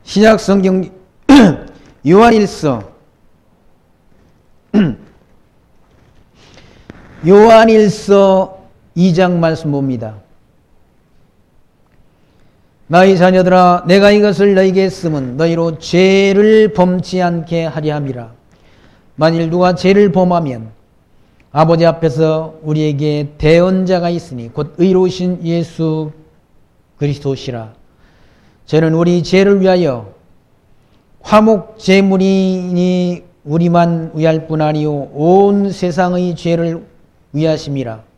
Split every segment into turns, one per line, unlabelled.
신약 성경 요한일서 2장 말씀 봅니다. 나의 자녀들아, 내가 이것을 너희에게 쓰면 너희로 죄를 범치 않게 하려 함이라. 만일 누가 죄를 범하면 아버지 앞에서 우리에게 대언자가 있으니 곧 의로우신 예수 그리스도시라. 저는 우리 죄를 위하여 화목 제물이니 우리만 위할 뿐 아니요 온 세상의 죄를 위하심이라.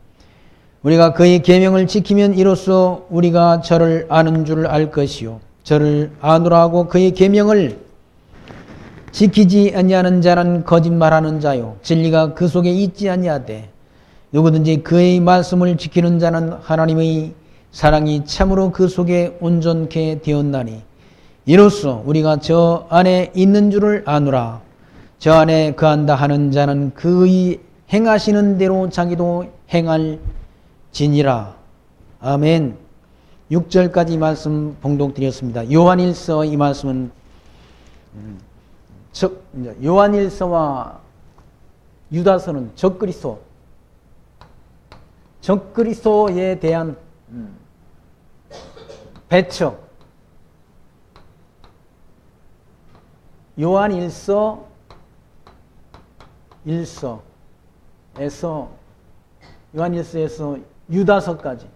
우리가 그의 계명을 지키면 이로써 우리가 저를 아는 줄 알 것이요 저를 아노라 하고 그의 계명을 지키지 아니하는 자는 거짓말하는 자요 진리가 그 속에 있지 아니하되 누구든지 그의 말씀을 지키는 자는 하나님의 사랑이 참으로 그 속에 온전케 되었나니 이로써 우리가 저 안에 있는 줄을 아노라. 저 안에 거한다 하는 자는 그의 행하시는 대로 자기도 행할 지니라. 아멘. 6절까지 말씀 봉독드렸습니다. 요한일서 이 말씀은 요한일서와 유다서는 적그리스도에 대한 배척. 요한일서에서 유다서까지.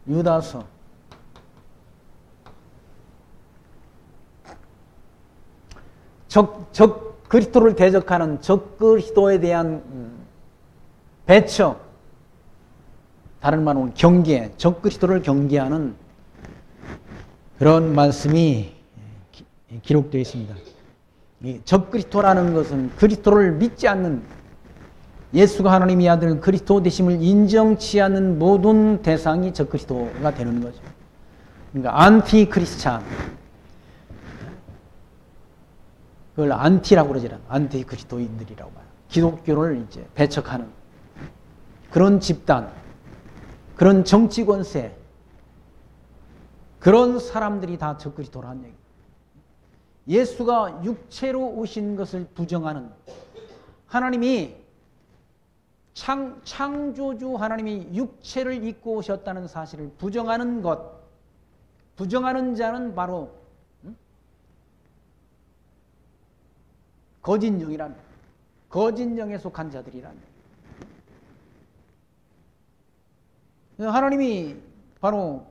유다서. 그리스도를 대적하는 적그리스도에 대한 배척, 다른 말로는 경계, 적그리스도를 경계하는 그런 말씀이 기록되어 있습니다. 이 적그리스도라는 것은 그리스도를 믿지 않는, 예수가 하나님의 아들 그리스도 되심을 인정치 않는 모든 대상이 적그리스도가 되는 거죠. 그러니까 안티 크리스찬, 그걸 안티라고 그러잖아요. 안티 그리스도인들이라고 봐요. 기독교를 이제 배척하는 그런 집단, 그런 정치 권세, 그런 사람들이 다 적그리스도라는 얘기예요. 예수가 육체로 오신 것을 부정하는, 하나님이 창조주 하나님이 육체를 입고 오셨다는 사실을 부정하는 것, 부정하는 자는 바로 거짓영이란, 거짓영에 속한 자들이란. 하나님이 바로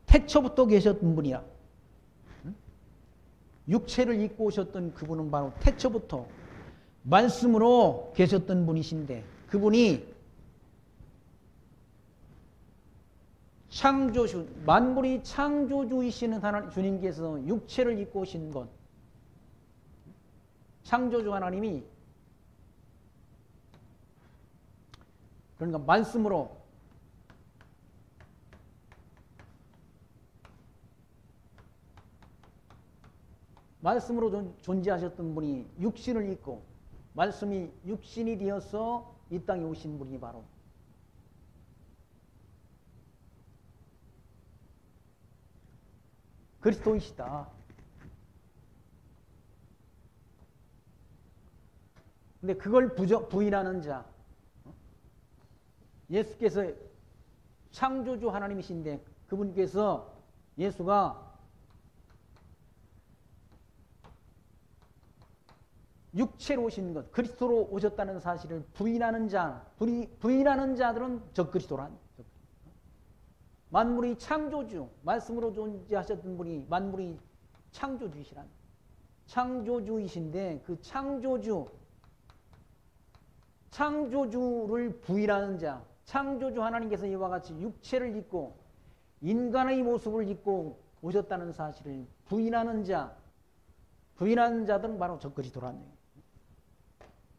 태초부터 계셨던 분이야. 육체를 입고 오셨던 그분은 바로 태초부터 말씀으로 계셨던 분이신데, 그분이 창조주, 만물이 창조주이시는 하나님, 주님께서 육체를 입고 오신 것, 창조주 하나님이 그러니까 말씀으로 존재하셨던 분이 육신을 입고, 말씀이 육신이 되어서 이 땅에 오신 분이 바로 그리스도이시다. 근데 그걸 부인하는 자, 예수께서 창조주 하나님이신데 그분께서, 예수가 육체로 오신 것, 그리스도로 오셨다는 사실을 부인하는 자들은 적그리스도란. 만물의 창조주, 말씀으로 존재하셨던 분이 만물의 창조주이시란. 창조주이신데 그 창조주를 부인하는 자, 창조주 하나님께서 이와 같이 육체를 입고 인간의 모습을 입고 오셨다는 사실을 부인하는 자들은 바로 적그리스도라는 얘기예요.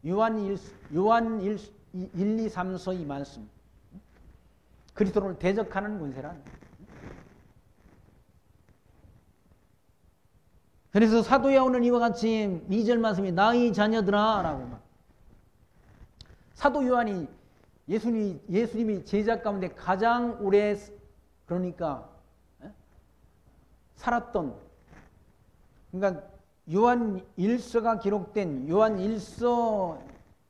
요한 1, 2, 3서의 말씀, 그리스도를 대적하는 권세란. 그래서 사도 요한은 이와 같이 2절 말씀이 나의 자녀들아 라고, 사도 요한이 예수님이 제자 가운데 가장 오래 그러니까 살았던, 그러니까 요한 1서가 기록된 요한 1서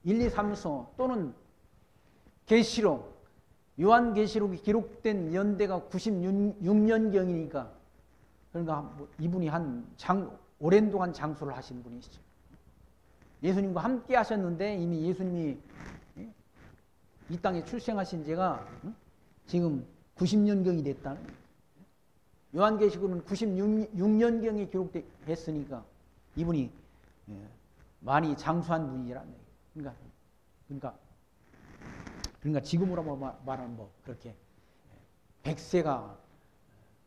1, 2, 3서 또는 계시록, 요한 계시록이 기록된 연대가 96년경이니까 그러니까 뭐 이분이 오랜 동안 장수를 하신 분이시죠. 예수님과 함께 하셨는데 이미 예수님이 이 땅에 출생하신 지가 지금 90년경이 됐다는 거예요. 요한계시록은 96년경에 기록했으니까 이분이 많이 장수한 분이라는 얘기예요. 그러니까 지금으로 말하면 뭐 그렇게 100세가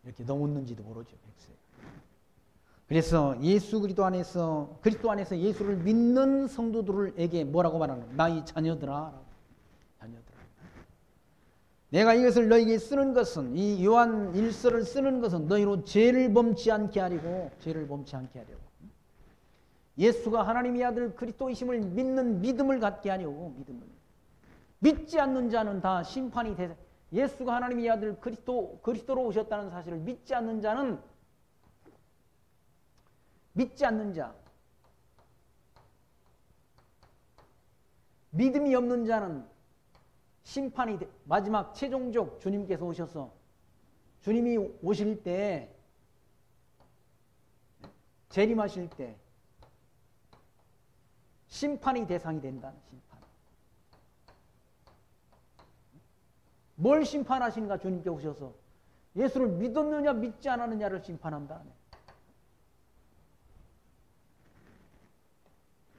이렇게 넘었는지도 모르죠. 100세. 그래서 그리스도 안에서 예수를 믿는 성도들에게 뭐라고 말하는? 나의 자녀들아. 내가 이것을 너에게 쓰는 것은, 이 요한 1서를 쓰는 것은 너희로 죄를 범치 않게 하려고. 예수가 하나님의 아들 그리스도이심을 믿는 믿음을 갖게 하려고. 믿지 않는 자는 다 심판이 되세. 예수가 하나님의 아들 그리스도로 오셨다는 사실을 믿지 않는 자, 믿음이 없는 자는 심판이 마지막 최종적 주님께서 오셔서 주님이 오실 때, 재림하실 때 심판이 대상이 된다는 심판. 뭘 심판하신가? 주님께 오셔서 예수를 믿었느냐 믿지 않았느냐를 심판한다.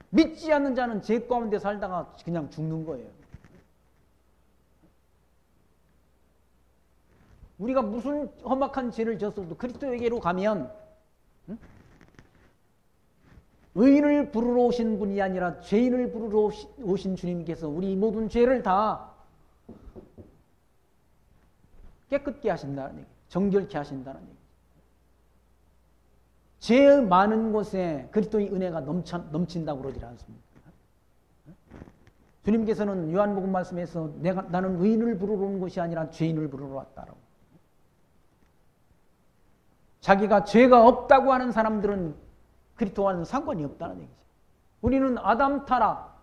믿지 않는 자는 죄 가운데 살다가 그냥 죽는 거예요. 우리가 무슨 험악한 죄를 졌어도 그리스도에게로 가면 의인을 부르러 오신 분이 아니라 죄인을 부르러 오신 주님께서 우리 모든 죄를 다 깨끗게 하신다는 얘기, 정결케 하신다는 얘기. 죄 많은 곳에 그리스도의 은혜가 넘친다고 그러지 않습니까? 주님께서는 요한복음 말씀에서 나는 의인을 부르러 온 것이 아니라 죄인을 부르러 왔다라고. 자기가 죄가 없다고 하는 사람들은 그리스도와는 상관이 없다는 얘기죠. 우리는 아담 타락,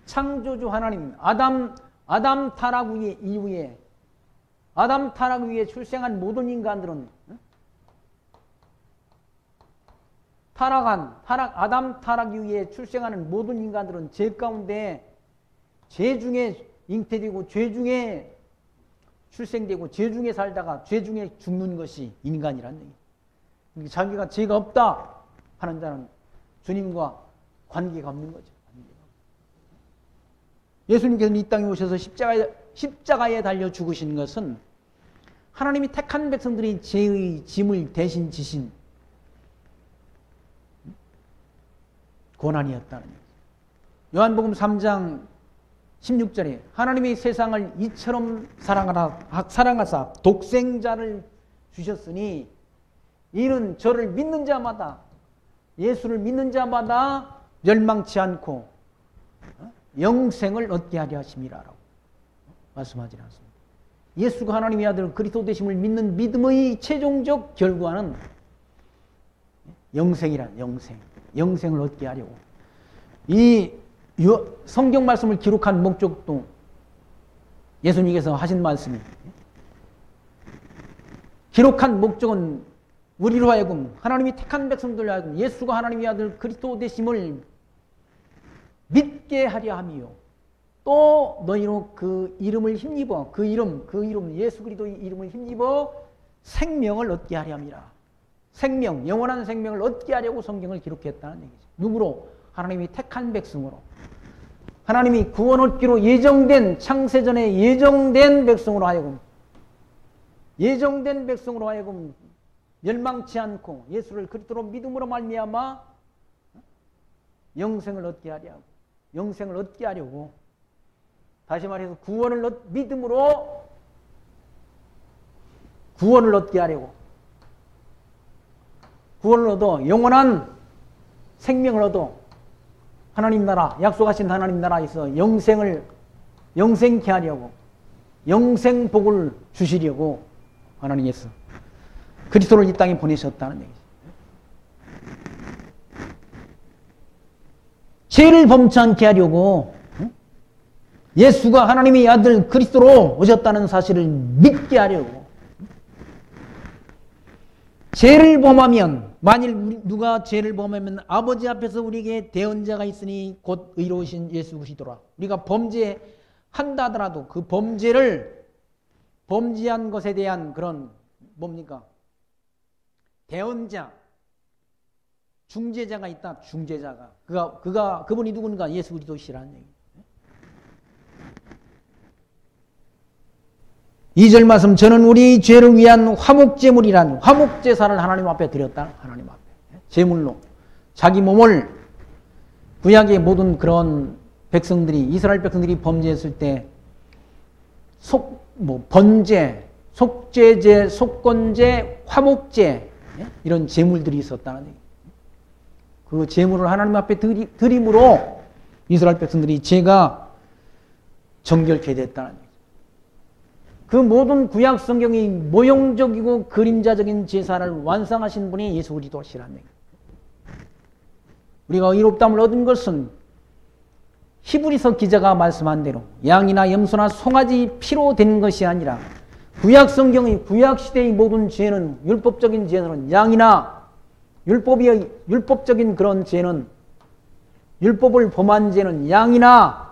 창조주 하나님, 아담 타락 이후에 아담 타락 위에 출생한 모든 인간들은 아담 타락 이후에 출생하는 모든 인간들은 죄 가운데 죄 중에 잉태되고 죄 중에 출생되고 죄 중에 살다가 죄 중에 죽는 것이 인간이라는 얘기예요. 자기가 죄가 없다 하는 자는 주님과 관계가 없는 거죠. 예수님께서는 이 땅에 오셔서 십자가에 달려 죽으신 것은 하나님이 택한 백성들이 죄의 짐을 대신 지신 고난이었다는 얘기죠. 요한복음 3장 16절에 하나님이 세상을 이처럼 사랑하사 독생자를 주셨으니 이는 저를 믿는 자마다, 예수를 믿는 자마다 멸망치 않고 영생을 얻게 하려 하심이라라고 말씀하지 않습니다. 예수가 하나님의 아들 그리스도 되심을 믿는 믿음의 최종적 결과는 영생이란 영생을 얻게 하려고. 이 성경 말씀을 기록한 목적도 예수님께서 하신 말씀이, 기록한 목적은 우리로 하여금, 하나님이 택한 백성들로 하여금 예수가 하나님의 아들 그리스도 되심을 믿게 하려 함이요, 또 너희로 그 이름을 힘입어, 그 이름 예수 그리스도의 이름을 힘입어 생명을 얻게 하려 함이라. 생명, 영원한 생명을 얻게 하려고 성경을 기록했다는 얘기죠. 누구로? 하나님이 택한 백성으로. 하나님이 구원 얻기로 예정된, 창세전에 예정된 백성으로 하여금 멸망치 않고 예수를 그리스도로 믿음으로 말미암아 영생을 얻게 하려고. 다시 말해서 믿음으로 구원을 얻게 하려고. 구원을 얻어 영원한 생명을 얻어 하나님 나라, 약속하신 하나님 나라에서 영생을 영생케 하려고, 영생복을 주시려고 하나님께서 그리스도를 이 땅에 보내셨다는 얘기죠. 죄를 범치 않게 하려고 예수가 하나님의 아들 그리스도로 오셨다는 사실을 믿게 하려고. 죄를 범하면, 만일 누가 죄를 범하면 아버지 앞에서 우리에게 대언자가 있으니 곧 의로우신 예수 그리스도라. 우리가 범죄한다 하더라도 그 범죄를 범죄한 것에 대한 그런 뭡니까? 대언자, 중재자가 있다. 중재자가. 그분이 누군가? 예수 그리스도시라는 얘기. 2절 말씀, 저는 우리 죄를 위한 화목제물이란 화목제사를 하나님 앞에 드렸다. 하나님 앞에. 제물로. 자기 몸을 구약의 모든 그런 백성들이, 이스라엘 백성들이 범죄했을 때 번제, 속죄제, 속건제, 화목제 이런 제물들이 있었다는 얘기. 그 제물을 하나님 앞에 드림으로 이스라엘 백성들이 죄가 정결케 됐다는 얘기. 그 모든 구약 성경이 모형적이고 그림자적인 제사를 완성하신 분이 예수 그리스도시라는 얘기. 우리가 의롭다함을 얻은 것은 히브리서 기자가 말씀한 대로 양이나 염소나 송아지 피로 된 것이 아니라 구약 성경의 구약 시대의 모든 죄는, 율법적인 죄는 양이나 율법적인 그런 죄는, 율법을 범한 죄는 양이나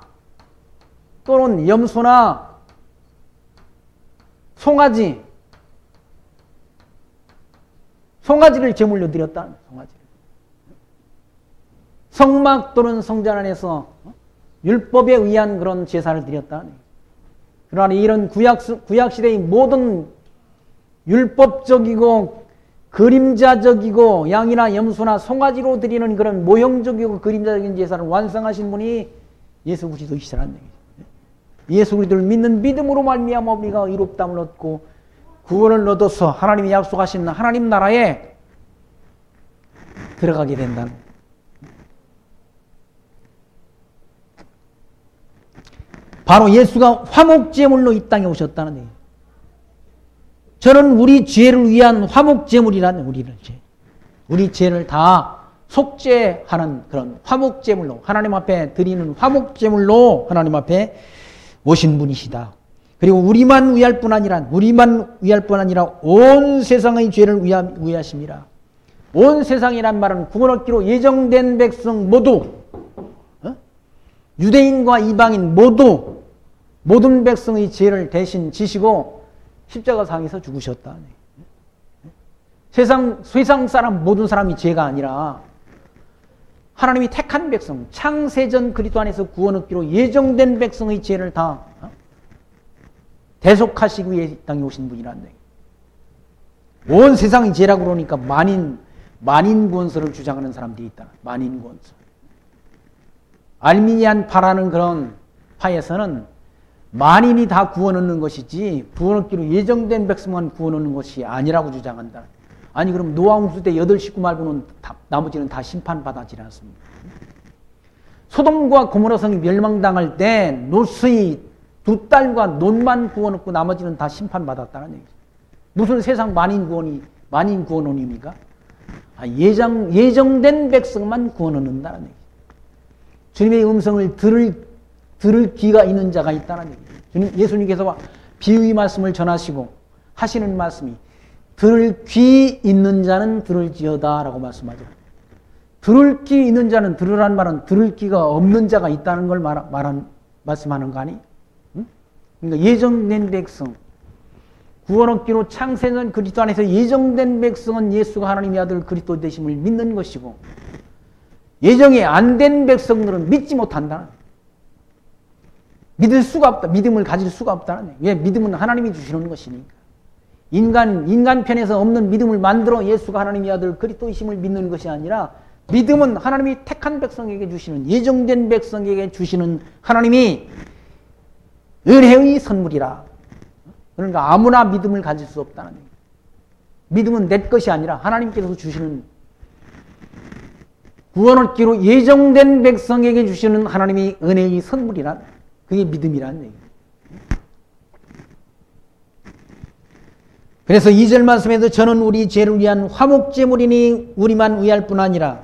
또는 염소나 송아지를 제물로 드렸다. 송아지를. 성막 또는 성전 안에서 율법에 의한 그런 제사를 드렸다. 그러나 이런 구약 시대의 모든 율법적이고 그림자적이고 양이나 염소나 송아지로 드리는 그런 모형적이고 그림자적인 제사를 완성하신 분이 예수 그리스도이시라는 얘기죠. 예수 그리스도를 믿는 믿음으로 말미암아 우리가 의롭다함을 얻고 구원을 얻어서 하나님이 약속하신 하나님 나라에 들어가게 된다는. 바로 예수가 화목제물로 이 땅에 오셨다는 얘기예요. 저는 우리 죄를 위한 화목제물이라는, 우리 죄를 다 속죄하는 그런 화목제물로, 하나님 앞에 드리는 화목제물로 하나님 앞에 오신 분이시다. 그리고 우리만 위할 뿐 아니라 온 세상의 죄를 위하심이라. 온 세상이란 말은 구원 얻기로 예정된 백성 모두, 유대인과 이방인 모두, 모든 백성의 죄를 대신 지시고 십자가상에서 죽으셨다. 세상 사람, 모든 사람이 죄가 아니라 하나님이 택한 백성, 창세전 그리스도 안에서 구원 얻기로 예정된 백성의 죄를 다 대속하시기 위해 이 땅에 오신 분이라는 얘기. 온 세상의 죄라고 그러니까 만인 구원설을 주장하는 사람들이 있다. 만인 구원설. 알미니안 파라는 그런 파에서는 만인이 다 구원 얻는 것이지 구원 얻기로 예정된 백성만 구원 얻는 것이 아니라고 주장한다. 아니 그럼 노아 홍수 때 8 식구 말고는 나머지는 다 심판받아지지 않습니까? 소돔과 고모라 성이 멸망당할 때 롯의 2딸과 롯만 구원 얻고 나머지는 다 심판받았다는 얘기죠. 무슨 세상 만인 구원원입니까? 예정된 백성만 구원 얻는다는 얘기죠. 주님의 음성을 들을 귀가 있는 자가 있다는 얘기죠. 예수님께서 비유의 말씀을 전하시고 하시는 말씀이 들을 귀 있는 자는 들을지어다 라고 말씀하죠. 들을 귀 있는 자는, 들으란 말은 들을 귀가 없는 자가 있다는 걸 말씀하는 거 아니? 응? 그러니까 예정된 백성, 구원 얻기로 창세전 그리스도 안에서 예정된 백성은 예수가 하나님의 아들 그리스도 되심을 믿는 것이고, 예정이 안 된 백성들은 믿지 못한다. 믿을 수가 없다. 믿음을 가질 수가 없다는. 왜? 믿음은 하나님이 주시는 것이니까. 인간 편에서 없는 믿음을 만들어 예수가 하나님의 아들 그리스도이심을 믿는 것이 아니라, 믿음은 하나님이 택한 백성에게 주시는, 예정된 백성에게 주시는 하나님이 은혜의 선물이라. 그러니까 아무나 믿음을 가질 수 없다는 얘기예요. 믿음은 내 것이 아니라 하나님께서 주시는, 구원 얻기로 예정된 백성에게 주시는 하나님이 은혜의 선물이라. 그게 믿음이라는 얘기예요. 그래서 2절 말씀에서 저는 우리 죄를 위한 화목제물이니 우리만 위할 뿐 아니라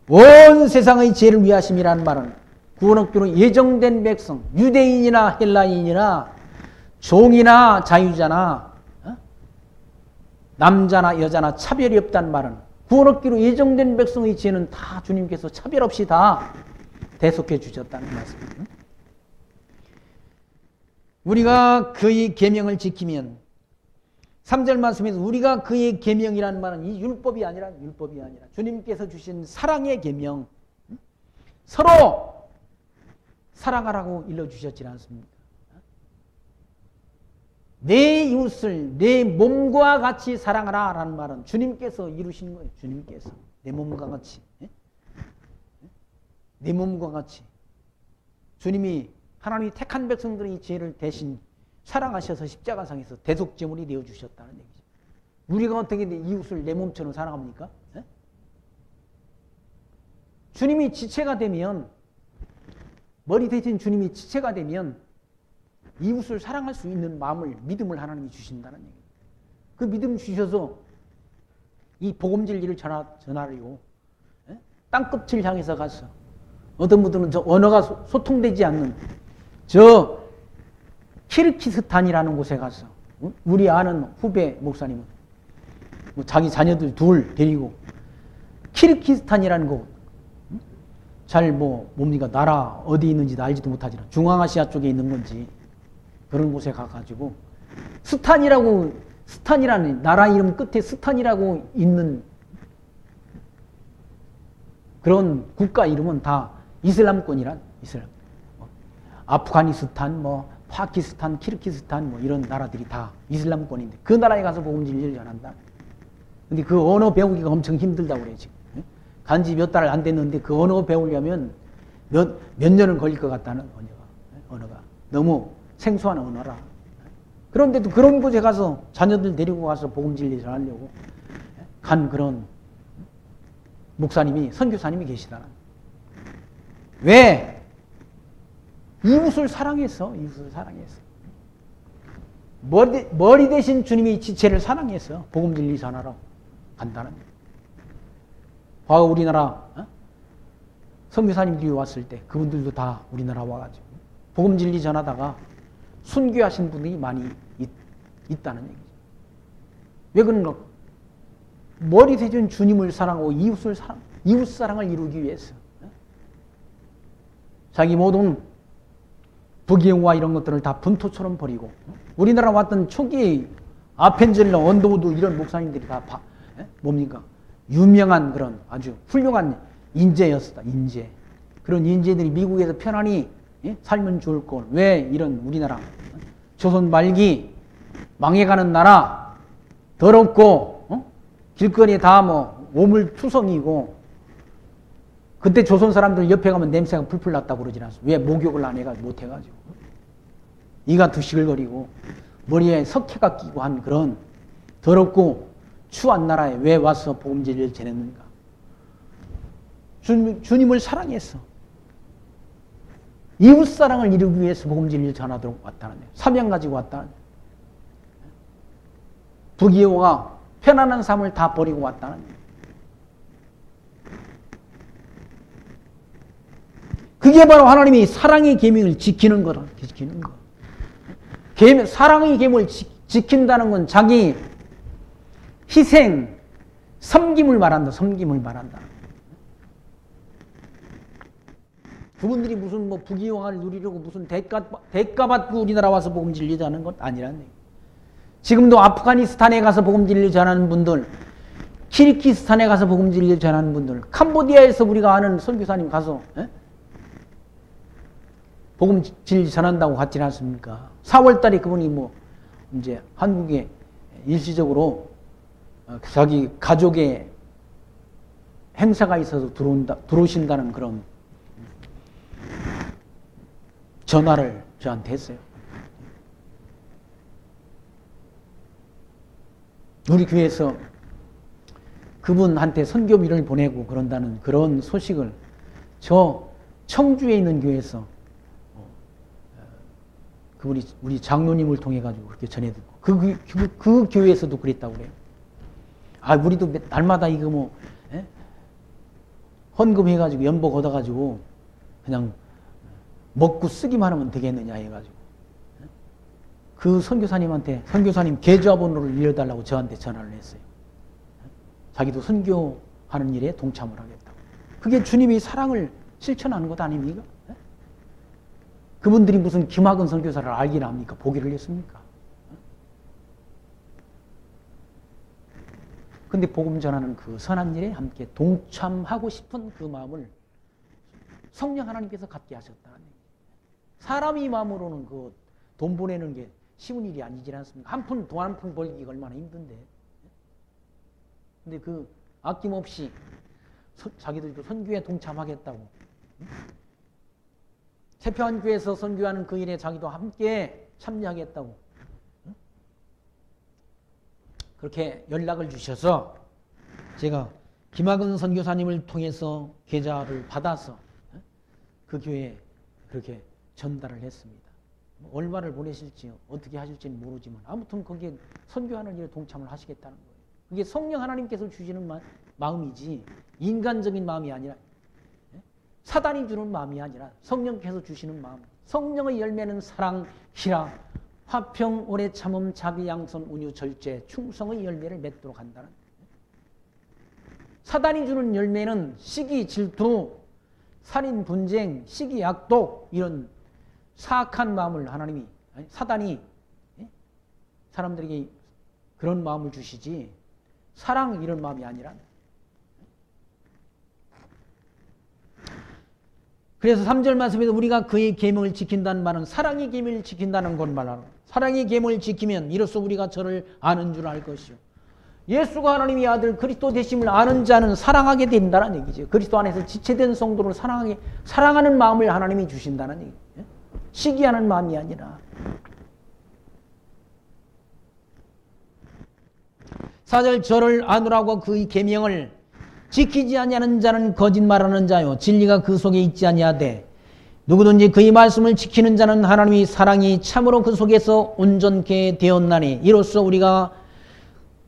온 세상의 죄를 위하심이라는 말은 구원 얻기로 예정된 백성, 유대인이나 헬라인이나 종이나 자유자나 남자나 여자나 차별이 없다는 말은 구원 얻기로 예정된 백성의 죄는 다 주님께서 차별 없이 다 대속해 주셨다는 말씀입니다. 우리가 그의 계명을 지키면 3절 말씀에서 우리가 그의 계명이라는 말은 이 율법이 아니라 주님께서 주신 사랑의 계명, 서로 사랑하라고 일러주셨지 않습니까? 내 이웃을 내 몸과 같이 사랑하라 라는 말은 주님께서 이루신 거예요. 주님께서 내 몸과 같이, 내 몸과 같이 주님이 하나님이 택한 백성들의 죄를 대신 사랑하셔서 십자가상에서 대속제물이 되어주셨다는 얘기죠. 우리가 어떻게 이웃을 내 몸처럼 사랑합니까? 주님이 지체가 되면, 머리 대신 주님이 지체가 되면 이웃을 사랑할 수 있는 마음을, 믿음을 하나님이 주신다는 얘기예요. 그 믿음 주셔서 이 복음 진리를 전하려고 땅끝을 향해서 가서, 어떤 분들은 저 언어가 소통되지 않는 저 키르키스탄이라는 곳에 가서, 우리 아는 후배 목사님은 자기 자녀들 둘 데리고 키르키스탄이라는 곳, 잘 뭡니까 나라 어디 있는지도 알지도 못하지만 중앙아시아 쪽에 있는 건지 그런 곳에 가가지고 스탄이라는 나라 이름 끝에 스탄이라고 있는 그런 국가 이름은 다 이슬람권이란 이슬람. 아프가니스탄, 파키스탄, 키르기스탄 이런 나라들이 다 이슬람권인데 그 나라에 가서 복음 진리를 전한다. 근데 그 언어 배우기가 엄청 힘들다고 그래요, 지금. 간지 몇 달 안 됐는데 그 언어 배우려면 몇 년을 걸릴 것 같다는 언어가. 너무 생소한 언어라. 그런데도 그런 곳에 가서 자녀들 데리고 가서 복음 진리 전하려고 간 그런 목사님이, 선교사님이 계시다는. 왜? 이웃을 사랑해서, 머리 대신 주님이 지체를 사랑해서 복음 진리 전하러 간다는 거예요. 과거 우리나라 선교사님들이 왔을 때 그분들도 다 우리나라 와가지고 복음 진리 전하다가 순교하신 분들이 많이 있다는 얘기죠. 왜 그런가? 머리 대신 주님을 사랑하고 이웃 사랑을 이루기 위해서 자기 모든 부귀영화 이런 것들을 다 분토처럼 버리고, 우리나라 왔던 초기 아펜젤러, 언더우드 이런 목사님들이 다 뭡니까? 유명한 그런 아주 훌륭한 인재였었다. 인재. 그런 인재들이 미국에서 편안히 살면 좋을 걸. 왜 이런 우리나라 조선 말기 망해가는 나라, 더럽고 길거리에 다 오물투성이고, 그때 조선 사람들 옆에 가면 냄새가 풀풀 났다고 그러지 않았어. 왜? 목욕을 안 해가지고, 못 해가지고. 이가 두시글거리고, 머리에 석회가 끼고 한 그런 더럽고 추한 나라에 왜 와서 복음 진리를 전했는가? 주님을 사랑해서, 이웃 사랑을 이루기 위해서 복음 진리를 전하도록 왔다는 거예요. 사명 가지고 왔다는 거예요. 부귀영화, 편안한 삶을 다 버리고 왔다는 거예요. 그게 바로 하나님이 사랑의 계명을 지키는 거라. 지키는 거. 사랑의 계명을 지킨다는 건 자기 희생, 섬김을 말한다. 섬김을 말한다. 그분들이 무슨 부귀영화를 누리려고 무슨 대가 받고 우리나라 와서 복음 진리 전하는 건 아니라는 얘기예요. 지금도 아프가니스탄에 가서 복음 진리 전하는 분들, 키르기스탄에 가서 복음 진리 전하는 분들, 캄보디아에서 우리가 아는 선교사님 가서 복음 진리 전한다고 갔지 않습니까? 4월달에 그분이 이제 한국에 일시적으로 자기 가족의 행사가 있어서 들어오신다는 그런 전화를 저한테 했어요. 우리 교회에서 그분한테 선교비를 보내고 그런다는 그런 소식을 저 청주에 있는 교회에서 우리 장로님을 통해 가지고 그렇게 전해 듣고 그 교회에서도 그랬다고 그래요. 아, 우리도 날마다 이거 뭐 헌금해 가지고 연복 얻어 가지고 그냥 먹고 쓰기만 하면 되겠느냐 해 가지고 그 선교사님한테 선교사님 계좌번호를 일러달라고 저한테 전화를 했어요. 자기도 선교하는 일에 동참을 하겠다고. 그게 주님이 사랑을 실천하는 것 아닙니까? 그분들이 무슨 김학은 선교사를 알기나 합니까? 보기를 했습니까? 근데 복음 전하는 그 선한 일에 함께 동참하고 싶은 그 마음을 성령 하나님께서 갖게 하셨다는 얘기예요. 사람이 마음으로는 그 돈 보내는 게 쉬운 일이 아니지 않습니까? 돈 한 푼 벌기가 얼마나 힘든데. 근데 그 아낌없이 자기들도 선교에 동참하겠다고. 세평안교회에서 선교하는 그 일에 자기도 함께 참여하겠다고. 그렇게 연락을 주셔서 제가 김학은 선교사님을 통해서 계좌를 받아서 그 교회에 그렇게 전달을 했습니다. 얼마를 보내실지 어떻게 하실지는 모르지만 아무튼 거기에 선교하는 일에 동참을 하시겠다는 거예요. 그게 성령 하나님께서 주시는 마음이지 인간적인 마음이 아니라 사단이 주는 마음이 아니라 성령께서 주시는 마음. 성령의 열매는 사랑, 희락, 화평, 오래 참음, 자비, 양선, 온유, 절제, 충성의 열매를 맺도록 한다는. 사단이 주는 열매는 시기, 질투, 살인, 분쟁, 시기, 악독 이런 사악한 마음을 사단이 사람들에게 그런 마음을 주시지 사랑 이런 마음이 아니라. 그래서 3절 말씀에서 우리가 그의 계명을 지킨다는 말은 사랑의 계명을 지킨다는 것 말하는. 사랑의 계명을 지키면 이로써 우리가 저를 아는 줄 알 것이요. 예수가 하나님의 아들 그리스도 되심을 아는 자는 사랑하게 된다는 얘기죠. 그리스도 안에서 지체된 성도를 사랑하는 마음을 하나님이 주신다는 얘기죠. 시기하는 마음이 아니라. 4절 저를 아누라고 그의 계명을 지키지 아니하는 자는 거짓말하는 자요 진리가 그 속에 있지 아니하되 누구든지 그의 말씀을 지키는 자는 하나님의 사랑이 참으로 그 속에서 온전케 되었나니 이로써 우리가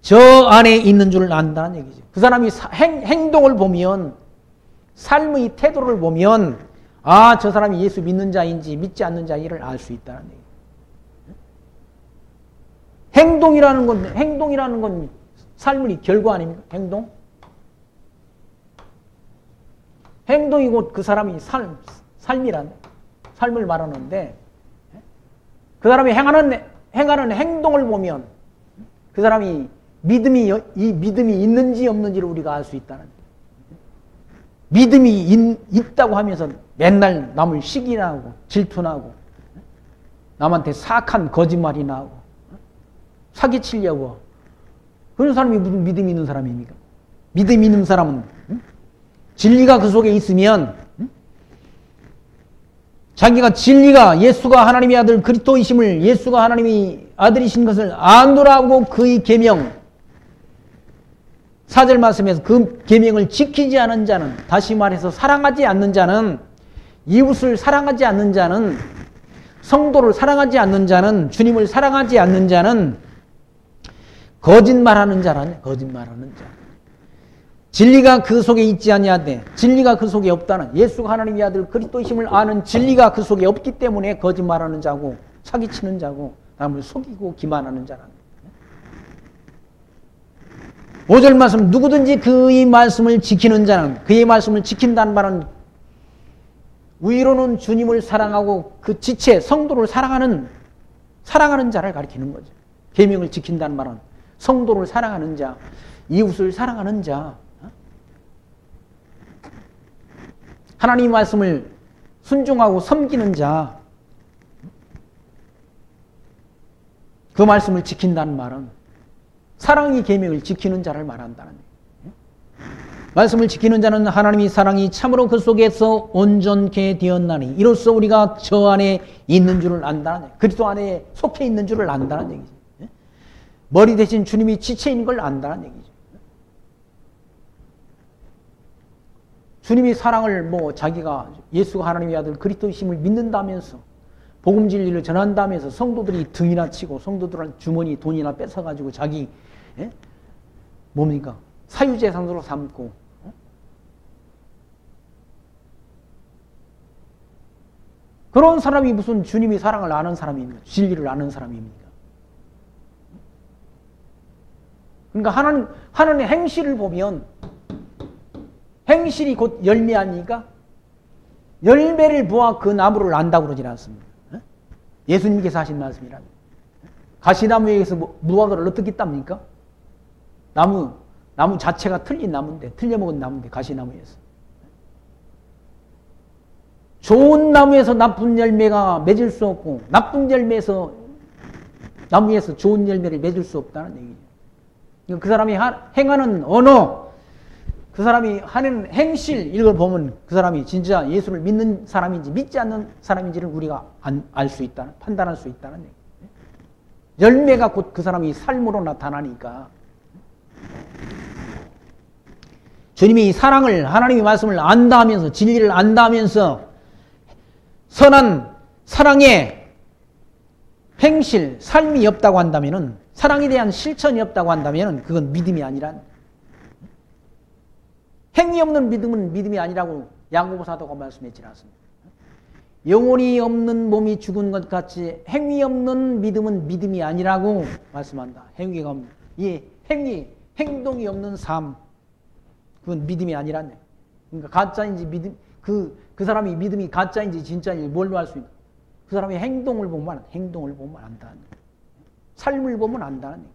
저 안에 있는 줄을 안다는 얘기죠. 그 사람이 행동을 보면 삶의 태도를 보면 아, 저 사람이 예수 믿는 자인지 믿지 않는 자인지를 알 수 있다는 얘기죠. 행동이라는 건 삶의 결과 아닙니까? 행동이 곧 그 사람이 삶을 말하는데 그 사람이 행하는 행동을 보면 그 사람이 믿음이 있는지 없는지를 우리가 알 수 있다는 거예요. 믿음이 있다고 하면서 맨날 남을 시기나 하고 질투나 하고 남한테 사악한 거짓말이나 하고 사기치려고 그런 사람이 무슨 믿음이 있는 사람입니까? 믿음이 있는 사람은 진리가 그 속에 있으면 자기가 진리가 예수가 하나님의 아들 그리스도이심을 예수가 하나님의 아들이신 것을 아노라고 그의 계명 4절 말씀에서 그 계명을 지키지 않은 자는 다시 말해서 사랑하지 않는 자는 이웃을 사랑하지 않는 자는 성도를 사랑하지 않는 자는 주님을 사랑하지 않는 자는 거짓말하는 자라네. 거짓말하는 자. 진리가 그 속에 있지 아니하되 진리가 그 속에 없다는 예수가 하나님의 아들 그리스도이심을 아는 진리가 그 속에 없기 때문에 거짓말하는 자고 사기치는 자고 남을 속이고 기만하는 자라는 5절 말씀 누구든지 그의 말씀을 지키는 자는 그의 말씀을 지킨다는 말은 위로는 주님을 사랑하고 그 지체 성도를 사랑하는 자를 가리키는 거죠. 계명을 지킨다는 말은 성도를 사랑하는 자, 이웃을 사랑하는 자, 하나님의 말씀을 순종하고 섬기는 자, 그 말씀을 지킨다는 말은 사랑의 계명을 지키는 자를 말한다는 거예요. 말씀을 지키는 자는 하나님의 사랑이 참으로 그 속에서 온전케 되었나니 이로써 우리가 저 안에 있는 줄을 안다는 얘기죠. 그리스도 안에 속해 있는 줄을 안다는 얘기죠. 머리 대신 주님이 지체인 걸 안다는 얘기죠. 주님이 사랑을 자기가 예수가 하나님의 아들 그리스도이심을 믿는다면서 복음 진리를 전한다면서 성도들이 등이나 치고 성도들은 주머니 돈이나 뺏어가지고 자기 뭡니까? 사유재산으로 삼고 그런 사람이 무슨 주님의 사랑을 아는 사람입니까? 진리를 아는 사람입니까? 그러니까 하나님의 행실을 보면 행실이 곧 열매 아닙니까? 열매를 보아 그 나무를 안다고 그러지 않습니다. 예수님께서 하신 말씀이랍니다. 가시나무에서 무화과를 어떻게 땁니까? 나무 자체가 틀린 나무인데, 틀려먹은 나무인데, 가시나무에서. 좋은 나무에서 나쁜 열매가 맺을 수 없고, 나쁜 나무에서 좋은 열매를 맺을 수 없다는 얘기죠. 그 사람이 행하는 언어, 그 사람이 하는 행실, 이걸 보면 그 사람이 진짜 예수를 믿는 사람인지 믿지 않는 사람인지를 우리가 알 수 있다는, 판단할 수 있다는 얘기예요. 열매가 곧 그 사람이 삶으로 나타나니까. 주님이 사랑을, 하나님의 말씀을 안다 하면서, 진리를 안다 하면서 선한 사랑의 행실, 삶이 없다고 한다면은, 사랑에 대한 실천이 없다고 한다면은 그건 믿음이 아니란, 행위 없는 믿음은 믿음이 아니라고 야고보 사도가 말씀했지 않습니까? 영혼이 없는 몸이 죽은 것 같이 행위 없는 믿음은 믿음이 아니라고 말씀한다. 행위가 없는, 행동이 없는 삶, 그건 믿음이 아니란. 그러니까 가짜인지 믿음, 그 사람이 믿음이 가짜인지 진짜인지 뭘로 알 수 있나? 그 사람의 행동을 보면 안다는 얘기. 삶을 보면 안다는 얘기.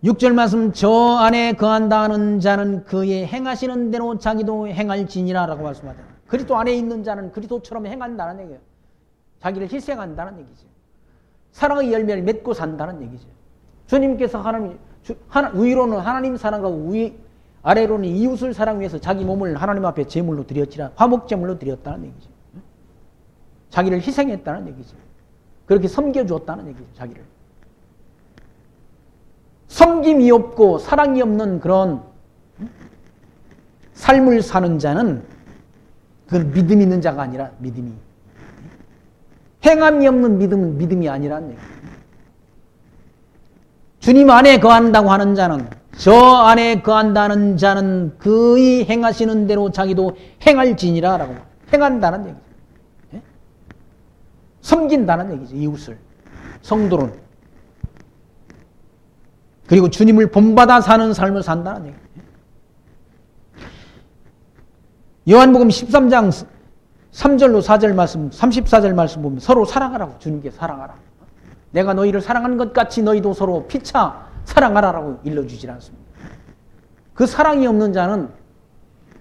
6절 말씀, 저 안에 거한다 하는 자는 그의 행하시는 대로 자기도 행할지니라 라고 말씀하잖아요. 그리스도 안에 있는 자는 그리스도처럼 행한다는 얘기예요. 자기를 희생한다는 얘기죠. 사랑의 열매를 맺고 산다는 얘기죠. 주님께서 위로는 하나님 사랑하고 아래로는 이웃을 사랑 위해서 자기 몸을 하나님 앞에 제물로 드렸지라, 화목제물로 드렸다는 얘기죠. 자기를 희생했다는 얘기죠. 그렇게 섬겨주었다는 얘기죠. 자기를. 섬김이 없고 사랑이 없는 그런 삶을 사는 자는 그건 믿음 있는 자가 아니라 믿음이, 행함이 없는 믿음은 믿음이 아니라는 얘기예요. 주님 안에 거한다고 하는 자는, 저 안에 거한다는 자는 그의 행하시는 대로 자기도 행할지니라 라고, 행한다는 얘기죠. 섬긴다는 얘기죠. 이웃을, 성도를. 그리고 주님을 본받아 사는 삶을 산다는 얘기예요. 요한복음 13장 3절로 4절 말씀, 34절 말씀 보면 서로 사랑하라고, 주님께 사랑하라. 내가 너희를 사랑한 것 같이 너희도 서로 피차 사랑하라라고 일러주질 않습니다. 그 사랑이 없는 자는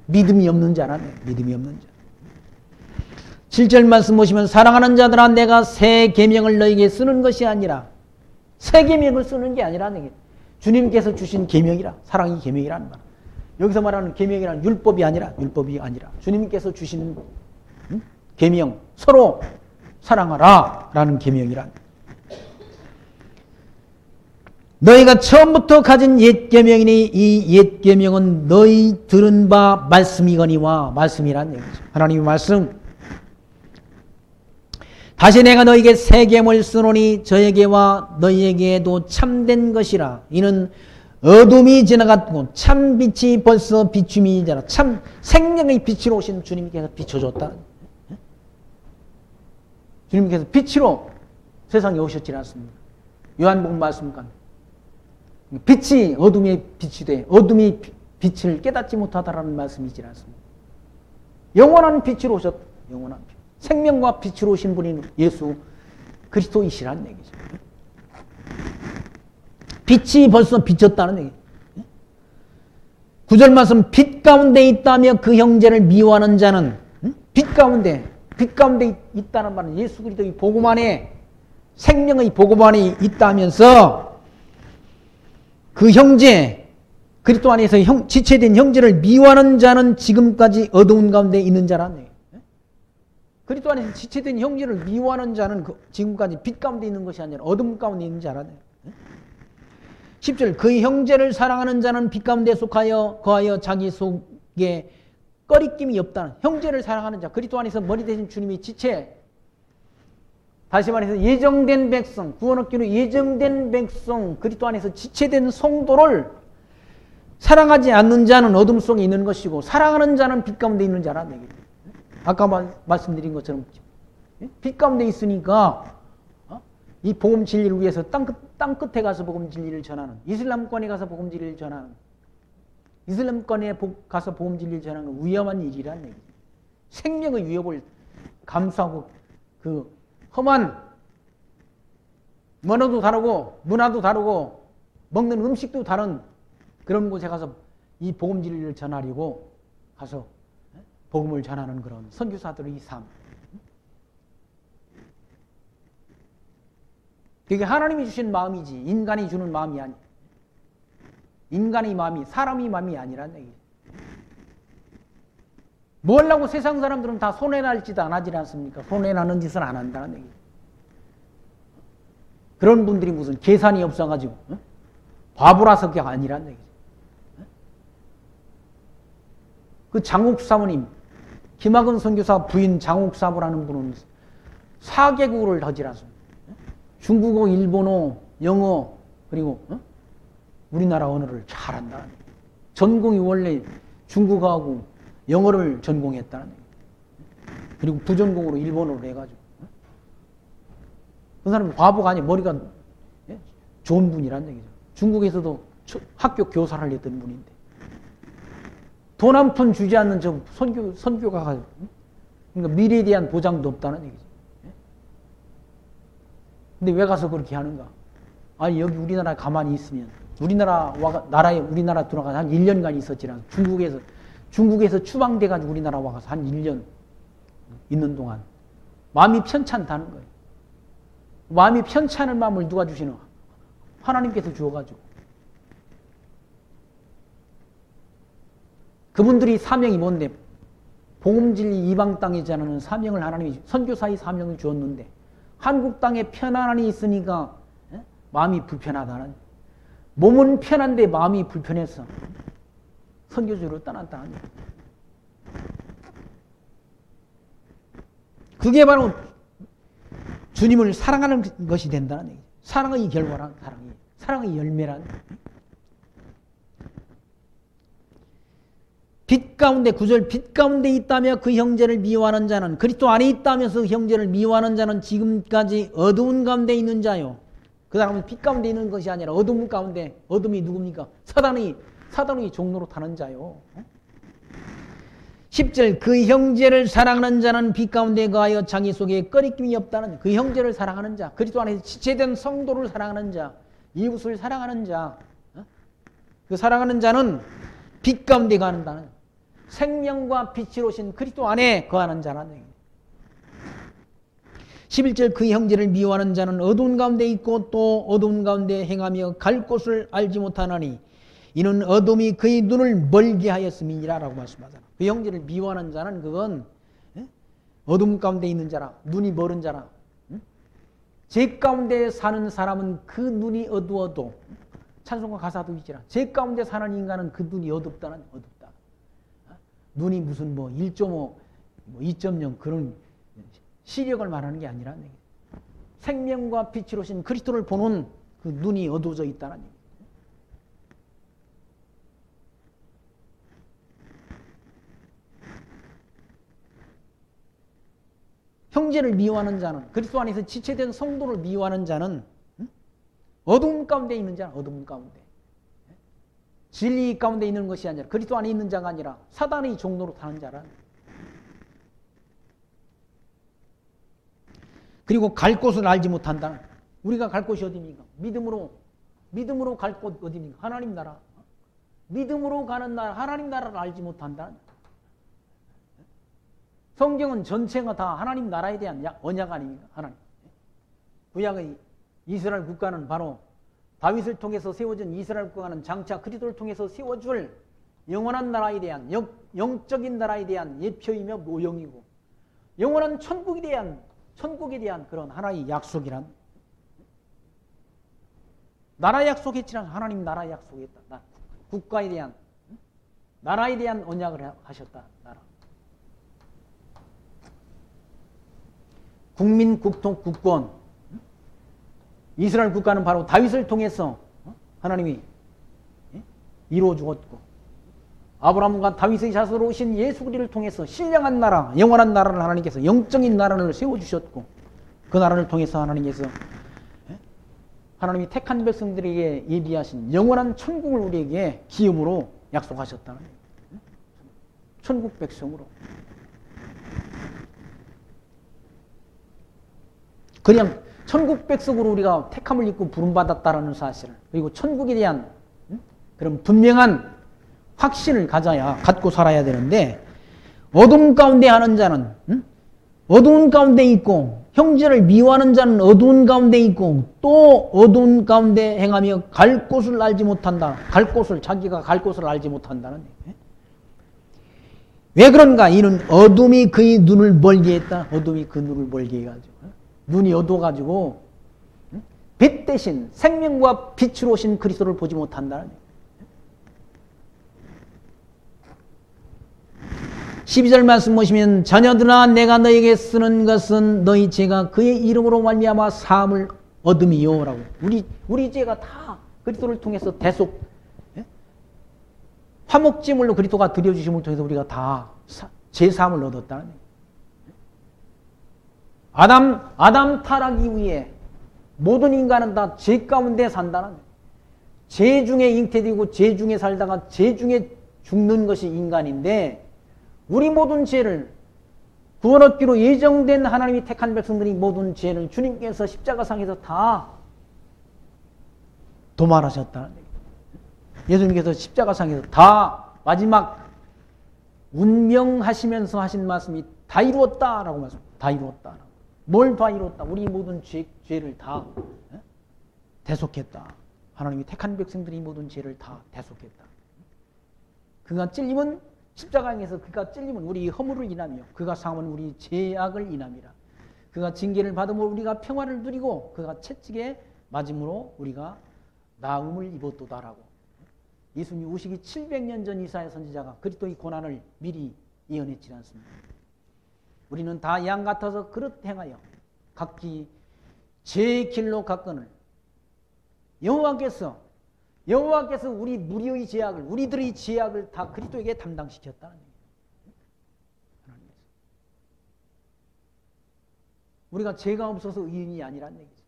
믿음이 없는 자라네. 믿음이 없는 자. 7절 말씀 보시면, 사랑하는 자들아 내가 새 계명을 너희에게 쓰는 것이 아니라, 새 계명을 쓰는 게 아니라는 얘기예요. 주님께서 주신 계명이라, 사랑이 계명이라는 말. 여기서 말하는 계명이란 율법이 아니라 주님께서 주시는 계명, 서로 사랑하라라는 계명이란. 너희가 처음부터 가진 옛 계명이니 이 옛 계명은 너희 들은 바 말씀이거니와, 말씀이란 얘기죠. 하나님의 말씀. 다시 내가 너희에게 새 계명을 쓰노니 저에게와 너희에게도 참된 것이라. 이는 어둠이 지나갔고 참 빛이 벌써 비춤이 되라. 참 생명의 빛으로 오신 주님께서 비춰줬다. 주님께서 빛으로 세상에 오셨지 않습니까? 요한복음 말씀과 빛이 어둠의 빛이 돼 어둠의 빛을 깨닫지 못하다라는 말씀이지 않습니까? 영원한 빛으로 오셨다. 영원한 빛. 생명과 빛으로 오신 분이 예수 그리스도이시라는 얘기죠. 빛이 벌써 비쳤다는 얘기. 9절 말씀, 빛 가운데 있다며 그 형제를 미워하는 자는, 빛 가운데 있다는 말은 예수 그리스도의 복음 안에, 생명의 복음 안에 있다면서 그 형제, 그리스도 안에서 지체된 형제를 미워하는 자는 지금까지 어두운 가운데 있는 자라는 얘기. 그리스도 안에서 지체된 형제를 미워하는 자는 지금까지 빛 가운데 있는 것이 아니라 어둠 가운데 있는 자라네. 10절, 그의 형제를 사랑하는 자는 빛 가운데 속하여 거하여 자기 속에 꺼리낌이 없다는, 형제를 사랑하는 자, 그리스도 안에서 머리 되신 주님이 지체, 다시 말해서 예정된 백성, 구원 얻기로 예정된 백성, 그리스도 안에서 지체된 성도를 사랑하지 않는 자는 어둠 속에 있는 것이고 사랑하는 자는 빛 가운데 있는 자라는 얘기예요. 아까 말씀드린 것처럼 빛 가운데 있으니까 이 복음 진리를 위해서 땅끝에 가서 복음 진리를 전하는, 이슬람권에 가서 복음 진리를 전하는, 이슬람권에 가서 복음 진리를 전하는 건 위험한 일이라는 얘기죠. 생명의 위협을 감수하고 그 험한 언어도 다르고 문화도 다르고 먹는 음식도 다른 그런 곳에 가서 이 복음 진리를 전하려고 가서 복음을 전하는 그런 선교사들의 삶. 그게 하나님이 주신 마음이지 인간이 주는 마음이 아니. 인간의 마음이 사람의 마음이 아니라는 얘기죠. 뭐 하려고 세상 사람들은 다 손해날 짓 안 하지 않습니까? 손해나는 짓을 안 한다는 얘기죠. 그런 분들이 무슨 계산이 없어가지고 바보라서 그게 아니라는 얘기죠. 그 장욱 사모님, 김학은 선교사 부인 장욱 사모라는 분은 4개국어를 더지랐습니다. 중국어, 일본어, 영어, 그리고 우리나라 언어를 잘한다는 얘기죠. 전공이 원래 중국어하고 영어를 전공했다는 얘기죠. 그리고 부전공으로 일본어를 해가지고. 그 사람은 바보가 아니에요. 머리가 좋은 분이란 얘기죠. 중국에서도 학교 교사를 했던 분인데. 돈 한 푼 주지 않는 저 선교가 그러니까 미래에 대한 보장도 없다는 얘기죠. 근데 왜 가서 그렇게 하는가? 아니 여기 우리나라에 가만히 있으면 우리나라 들어가서 한 1년간 있었지만 중국에서 추방돼가지고 우리나라 와가서 한 1년 있는 동안 마음이 편찮다는 거예요. 마음이 편찮은 마음을 누가 주시나? 하나님께서 주어가지고. 그분들이 사명이 뭔데? 복음진리 이방 땅에 전하는 사명을 하나님이 선교사의 사명을 주었는데 한국 땅에 편안함이 있으니까 마음이 불편하다는, 몸은 편한데 마음이 불편해서 선교지로 떠났다는. 그게 바로 주님을 사랑하는 것이 된다는 얘기죠. 사랑의 결과란 사랑의 열매란. 빛 가운데, 9절, 빛 가운데 있다며 그 형제를 미워하는 자는, 그리스도 안에 있다면서 형제를 미워하는 자는 지금까지 어두운 가운데 있는 자요. 그 사람은 빛 가운데 있는 것이 아니라 어둠 가운데, 어둠이 누굽니까? 사단의 종로로 타는 자요. 10절, 그 형제를 사랑하는 자는 빛 가운데 거하여 자기 속에 꺼리낌이 없다는, 그 형제를 사랑하는 자, 그리스도 안에서 지체된 성도를 사랑하는 자, 이웃을 사랑하는 자, 그 사랑하는 자는 빛 가운데 거하는다는, 생명과 빛으로 오신 그리스도 안에 거하는 자라는 얘기입니다. 11절, 그 형제를 미워하는 자는 어두운 가운데 있고 또 어두운 가운데 행하며 갈 곳을 알지 못하나니 이는 어둠이 그의 눈을 멀게 하였음이니라 라고 말씀하잖아. 그 형제를 미워하는 자는 그건 어둠 가운데 있는 자라, 눈이 멀은 자라. 죄 가운데 사는 사람은 그 눈이 어두워도, 찬송가 가사도 있지라, 죄 가운데 사는 인간은 그 눈이 어둡다. 눈이 무슨 1.5, 2.0 그런 시력을 말하는 게 아니라 생명과 빛으로 오신 그리스도를 보는 그 눈이 어두워져 있다는 얘기. 형제를 미워하는 자는, 그리스도 안에서 지체된 성도를 미워하는 자는 어둠 가운데 있는 자는 어둠 가운데, 진리 가운데 있는 것이 아니라, 그리스도 안에 있는 자가 아니라 사단의 종로로 타는 자라. 그리고 갈 곳을 알지 못한다. 우리가 갈 곳이 어디입니까? 믿음으로 갈 곳 어디입니까? 하나님 나라. 믿음으로 가는 나라, 하나님 나라를 알지 못한다. 성경은 전체가 다 하나님 나라에 대한 언약 아닙니까? 하나님. 구약의 이스라엘 국가는 바로 다윗을 통해서 세워진 이스라엘 국가는 장차 그리스도를 통해서 세워줄 영원한 나라에 대한, 영적인 나라에 대한 예표이며 모형이고, 영원한 천국에 대한 그런 하나의 약속이란, 나라 약속했지만 하나님 나라 약속했다. 국가에 대한 나라에 대한 언약을 하셨다. 나라. 국민, 국통, 국권. 이스라엘 국가는 바로 다윗을 통해서 하나님이 이루어 주었고, 아브라함과 다윗의 자손으로 오신 예수 그리스도를 통해서 신령한 나라, 영원한 나라를 하나님께서, 영적인 나라를 세워주셨고, 그 나라를 통해서 하나님께서 하나님이 택한 백성들에게 예비하신 영원한 천국을 우리에게 기업으로 약속하셨다는 거예요. 천국 백성으로. 그냥 천국 백성으로 우리가 택함을 입고 부름받았다라는 사실을, 그리고 천국에 대한 그런 분명한 확신을 갖고 살아야 되는데, 어둠 가운데 하는 자는 어두운 가운데 있고, 형제를 미워하는 자는 어두운 가운데 있고, 또 어두운 가운데 행하며 갈 곳을 알지 못한다. 자기가 갈 곳을 알지 못한다는 얘기예요. 왜 그런가? 이는 어둠이 그의 눈을 멀게 했다. 어둠이 그 눈을 멀게 해가지고, 눈이 어두워가지고 빛 대신 생명과 빛으로 오신 그리스도를 보지 못한다는 얘기예요. 12절 말씀 보시면, 자녀들아 내가 너에게 쓰는 것은 너희 죄가 그의 이름으로 말미암아 사함을 얻음이요 라고. 우리 죄가 다 그리스도를 통해서 대속, 화목제물로 그리스도가 드려주심을 통해서 우리가 다 죄 사함을 얻었다는 얘기예요. 아담 타락 이후에 모든 인간은 다 죄 가운데 산다는 거예요. 죄 중에 잉태되고 죄 중에 살다가 죄 중에 죽는 것이 인간인데, 우리 모든 죄를 구원 얻기로 예정된 하나님이 택한 백성들이 모든 죄를 주님께서 십자가상에서 다 도말하셨다는 얘기예요. 예수님께서 십자가상에서 다 마지막 운명하시면서 하신 말씀이 다 이루었다라고 말씀합니다. 다 이루었다. 뭘 다 이루었다? 우리 모든 죄를 다 대속했다. 하나님이 택한 백성들이 모든 죄를 다 대속했다. 그가 찔림은 십자가에서 그가 찔림은 우리 허물을 인하며, 그가 상함은 우리 죄악을 인함이라. 그가 징계를 받음으로 우리가 평화를 누리고, 그가 채찍에 맞음으로 우리가 나음을 입었도다라고. 예수님 오시기 700년 전 이사야 선지자가 그리스도의 고난을 미리 예언했지 않습니까? 우리는 다 양 같아서 그릇 행하여 각기 제 길로 갔거늘 여호와께서 우리 무리의 죄악을, 우리들의 죄악을 다 그리스도에게 담당시켰다는 얘기예요. 우리가 죄가 없어서 의인이 아니란 얘기죠.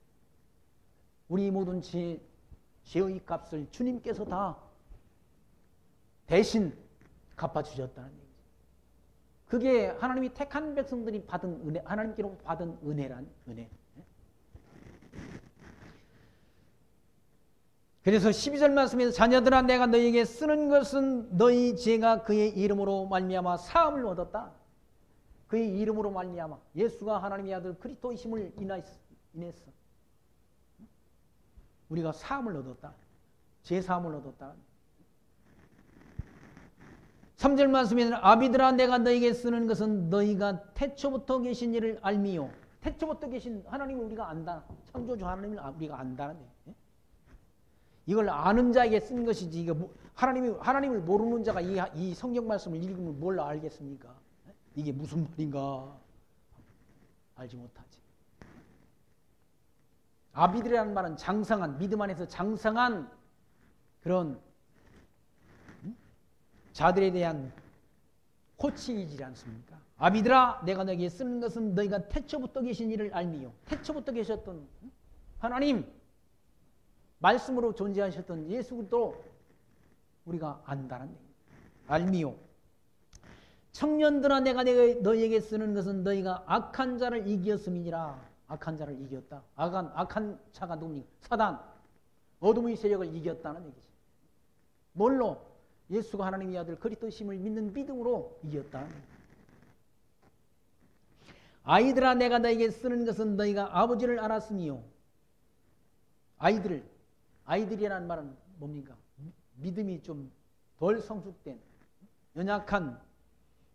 우리 모든 죄의 값을 주님께서 다 대신 갚아주셨다는 얘기죠. 그게 하나님이 택한 백성들이 받은 은혜, 하나님께로 받은 은혜란 은혜. 그래서 12절 말씀에서 자녀들아 내가 너희에게 쓰는 것은 너희 죄가 그의 이름으로 말미암아 사함을 얻었다. 그의 이름으로 말미암아, 예수가 하나님의 아들 그리스도이심을 인해서 우리가 사함을 얻었다. 죄 사함을 얻었다. 3절 말씀에는 아비들아 내가 너희에게 쓰는 것은 너희가 태초부터 계신 이를 알미요. 태초부터 계신 하나님을 우리가 안다. 창조주 하나님을 우리가 안다는 얘기예요. 이걸 아는 자에게 쓴 것이지, 이게 하나님을 모르는 자가 이 성경 말씀을 읽으면 뭘 알겠습니까? 이게 무슨 말인가 알지 못하지. 아비들이라는 말은 장성한, 믿음 안에서 장성한 그런 자들에 대한 코칭이지 않습니까? 아비들아 내가 너에게 쓰는 것은 너희가 태초부터 계신 이를 알미요. 태초부터 계셨던 하나님, 말씀으로 존재하셨던 예수 그리스도 우리가 안다는 얘기입니다. 알미요. 청년들아 내가 너희에게 쓰는 것은 너희가 악한 자를 이겼음이니라. 악한 자를 이겼다. 악한 자가 누굽니까? 사단, 어둠의 세력을 이겼다는 얘기지. 뭘로? 예수가 하나님의 아들 그리스도심을 믿는 믿음으로 이겼다. 아이들아 내가 너에게 쓰는 것은 너희가 아버지를 알았으니요. 아이들이라는 말은 뭡니까? 믿음이 좀 덜 성숙된 연약한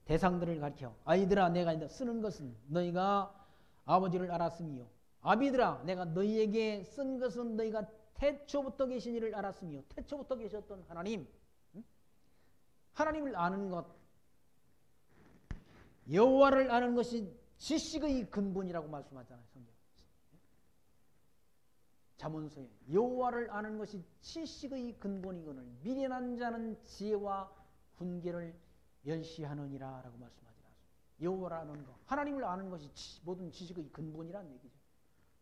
대상들을 가리켜 아이들아 내가 쓰는 것은 너희가 아버지를 알았으니요. 아비들아 내가 너희에게 쓴 것은 너희가 태초부터 계신 이를 알았으며, 태초부터 계셨던 하나님, 하나님을 아는 것, 여호와를 아는 것이 지식의 근본이라고 말씀하잖아요. 성경. 잠언서에 여호와를 아는 것이 지식의 근본이거늘 미련한 자는 지혜와 훈계를 멸시하느니라 라고 말씀하지 않습니까? 여호와를 아는 것, 하나님을 아는 것이 모든 지식의 근본이라는 얘기죠.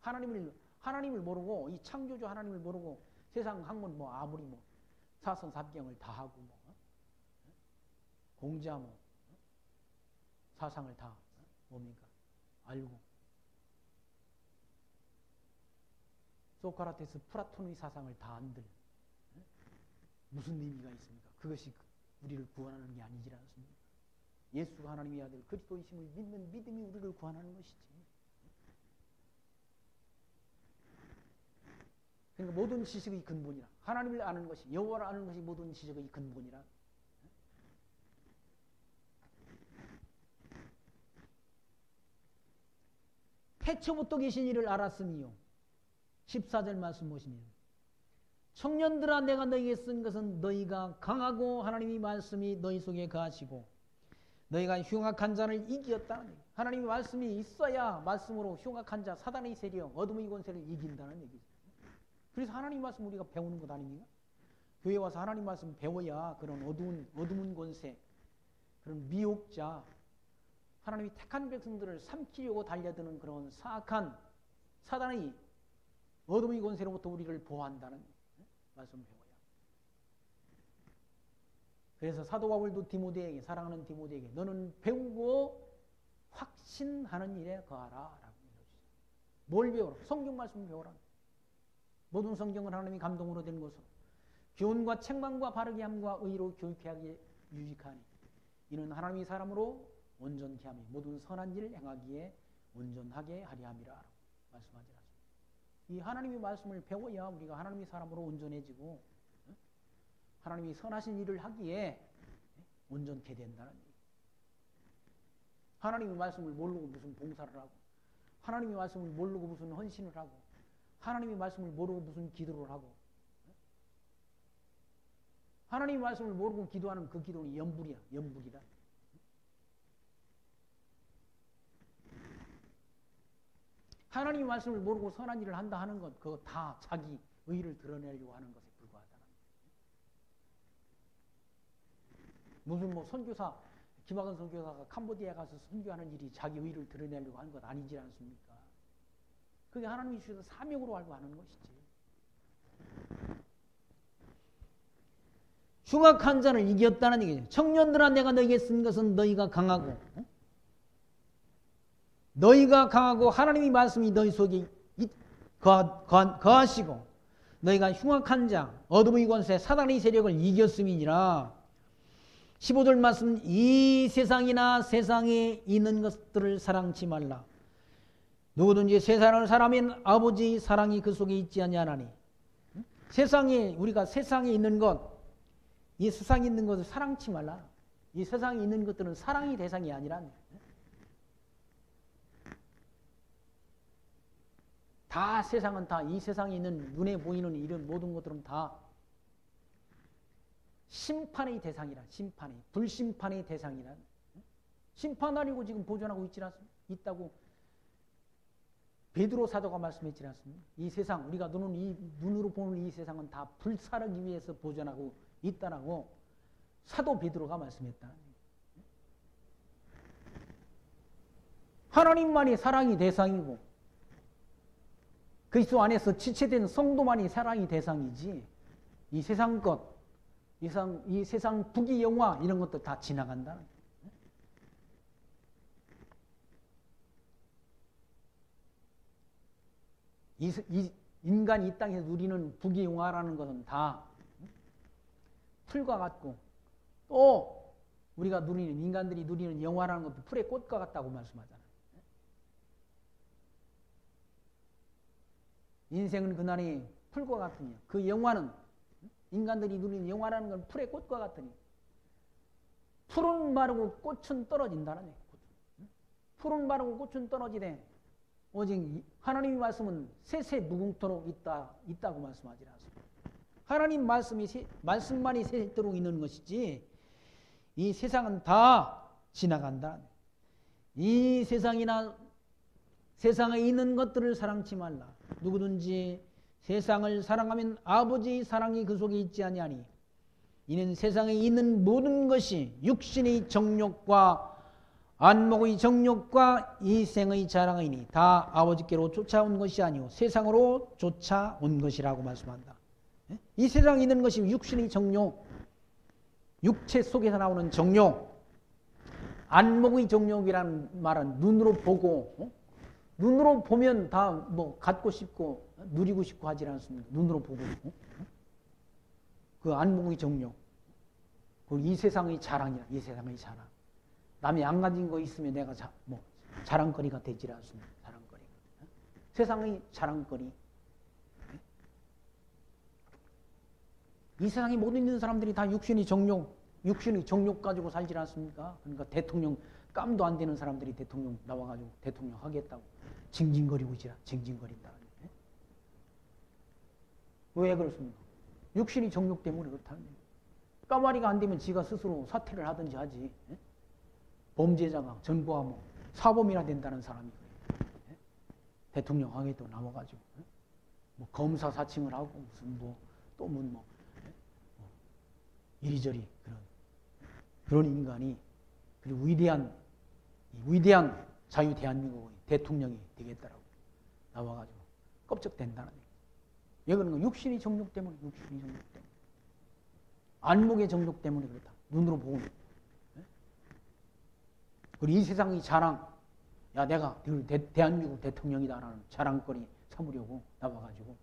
하나님을 모르고, 이 창조주 하나님을 모르고 세상 학문 뭐 아무리 뭐 사선삽경을 다 하고 뭐 공자 뭐 사상을 다 뭡니까 알고, 소크라테스 플라톤의 사상을 다 안들 무슨 의미가 있습니까? 그것이 우리를 구원하는 게 아니지 않습니까? 예수가 하나님의 아들 그리스도이심을 믿는 믿음이 우리를 구원하는 것이지. 그러니까 모든 지식의 근본이라, 하나님을 아는 것이, 여호와를 아는 것이 모든 지식의 근본이라. 태초부터 계신 이를 알았으니요. 14절 말씀 보시면, 청년들아 내가 너희에게 쓴 것은 너희가 강하고 하나님의 말씀이 너희 속에 거하시고 너희가 흉악한 자를 이기었다는 얘기. 하나님의 말씀이 있어야 말씀으로 흉악한 자, 사단의 세력, 어둠의 권세를 이긴다는 얘기죠. 그래서 하나님 말씀 우리가 배우는 것 아닙니까? 교회 와서 하나님 말씀 배워야 그런 어두운 권세, 그런 미혹자, 하나님이 택한 백성들을 삼키려고 달려드는 그런 사악한 사단의 어둠의 권세로부터 우리를 보호한다는 말씀을 배워야. 그래서 사도 바울도 디모데에게, 사랑하는 디모데에게 너는 배우고 확신하는 일에 거하라 라고 이러시죠. 뭘 배워라? 성경 말씀을 배워라. 모든 성경은 하나님이 감동으로 된 것으로 교훈과 책망과 바르게 함과 의로 교육하기에 유익하니 이는 하나님의 사람으로 온전케 하며 모든 선한 일을 행하기에 온전하게 하려 함이라 말씀하지 않습니까? 이 하나님의 말씀을 배워야 우리가 하나님의 사람으로 온전해지고 하나님이 선하신 일을 하기에 온전케 된다는 얘기. 하나님의 말씀을 모르고 무슨 봉사를 하고, 하나님의 말씀을 모르고 무슨 헌신을 하고, 하나님의 말씀을 모르고 무슨 기도를 하고, 하나님의 말씀을 모르고 기도하는 그 기도는 연불이야. 연불이다. 하나님의 말씀을 모르고 선한 일을 한다 하는 것, 그거 다 자기 의를 드러내려고 하는 것에 불과하다는 거예요. 무슨 뭐 선교사, 김학은 선교사가 캄보디아에 가서 선교하는 일이 자기 의를 드러내려고 하는 것 아니지 않습니까? 그게 하나님이 주셔서 사명으로 알고 하는 것이지. 흉악한 자를 이겼다는 얘기죠. 청년들아 내가 너희에게 쓴 것은 너희가 강하고, 너희가 강하고 하나님의 말씀이 너희 속에 거하시고 너희가 흉악한 자, 어둠의 권세, 사단의 세력을 이겼음이니라. 15절 말씀, 이 세상이나 세상에 있는 것들을 사랑치 말라. 누구든지 세상을 사랑하면 아버지 사랑이 그 속에 있지 아니하나니. 세상에, 우리가 세상에 있는 것, 이 세상에 있는 것을 사랑치 말라. 이 세상에 있는 것들은 사랑의 대상이 아니라 다 세상은 다 이 세상에 있는 눈에 보이는 이런 모든 것들은 다 심판의 대상이라. 심판의, 불심판의 대상이라. 심판하려고 지금 보존하고 있다고 베드로 사도가 말씀했지 않습니까? 이 세상, 우리가 눈으로 보는 이 세상은 다 불사르기 위해서 보존하고 있다라고 사도 베드로가 말씀했다. 하나님만이 사랑이 대상이고 그리스도 안에서 지체된 성도만이 사랑이 대상이지, 이 세상 것, 이 세상 부귀 영화 이런 것도 다 지나간다. 이 인간이 이 땅에서 누리는 부귀 영화라는 것은 다 풀과 같고, 또 우리가 누리는, 인간들이 누리는 영화라는 것도 풀의 꽃과 같다고 말씀하잖아요. 인생은 그날이 풀과 같으니, 그 영화는, 인간들이 누리는 영화라는 건 풀의 꽃과 같으니, 풀은 마르고 꽃은 떨어진다는 얘기예요. 풀은 마르고 꽃은 떨어지되 오직 하나님의 말씀은 세세 무궁토록 있다고 말씀하지 않습니다. 하나님 말씀만이 세세토록 있는 것이지, 이 세상은 다 지나간다. 이 세상에 있는 것들을 사랑치 말라. 누구든지 세상을 사랑하면 아버지의 사랑이 그 속에 있지 아니하니 이는 세상에 있는 모든 것이 육신의 정욕과 안목의 정욕과 이생의 자랑이니 다 아버지께로 쫓아온 것이 아니오 세상으로 쫓아온 것이라고 말씀한다. 이 세상에 있는 것이 육신의 정욕, 육체 속에서 나오는 정욕, 안목의 정욕이라는 말은 눈으로 보고 눈으로 보면 다 뭐 갖고 싶고 누리고 싶고 하지 않습니까? 눈으로 보고 그 안목의 정욕, 이 세상의 자랑이야. 이 세상의 자랑. 남이 안 가진 거 있으면 내가 자랑거리가 되지 않습니다. 자랑거리가. 세상의 자랑거리. 이 세상에 모든 있는 사람들이 다 육신의 정욕 가지고 살지 않습니까? 그러니까 대통령 깜도 안 되는 사람들이 대통령 나와가지고 대통령 하겠다고 징징거리고 있지라. 징징거린다. 왜 그렇습니까? 육신의 정욕 때문에 그렇다는 거예요. 까마리가 안 되면 지가 스스로 사퇴를 하든지 하지. 범죄자가 전부하면 사범이나 된다는 사람이 그래요. 대통령 하겠다고 나와가지고 뭐 검사 사칭을 하고 무슨 이리저리 그런 인간이 그리고 위대한 자유 대한민국의 대통령이 되겠다라고 나와가지고 껍적된다는 얘기죠. 왜 그런 거? 육신의 정욕 때문에, 안목의 정욕 때문에 그렇다. 눈으로 보고. 그리고 이 세상의 자랑, 야 내가 대한민국 대통령이다라는 자랑거리 삼으려고 나와가지고.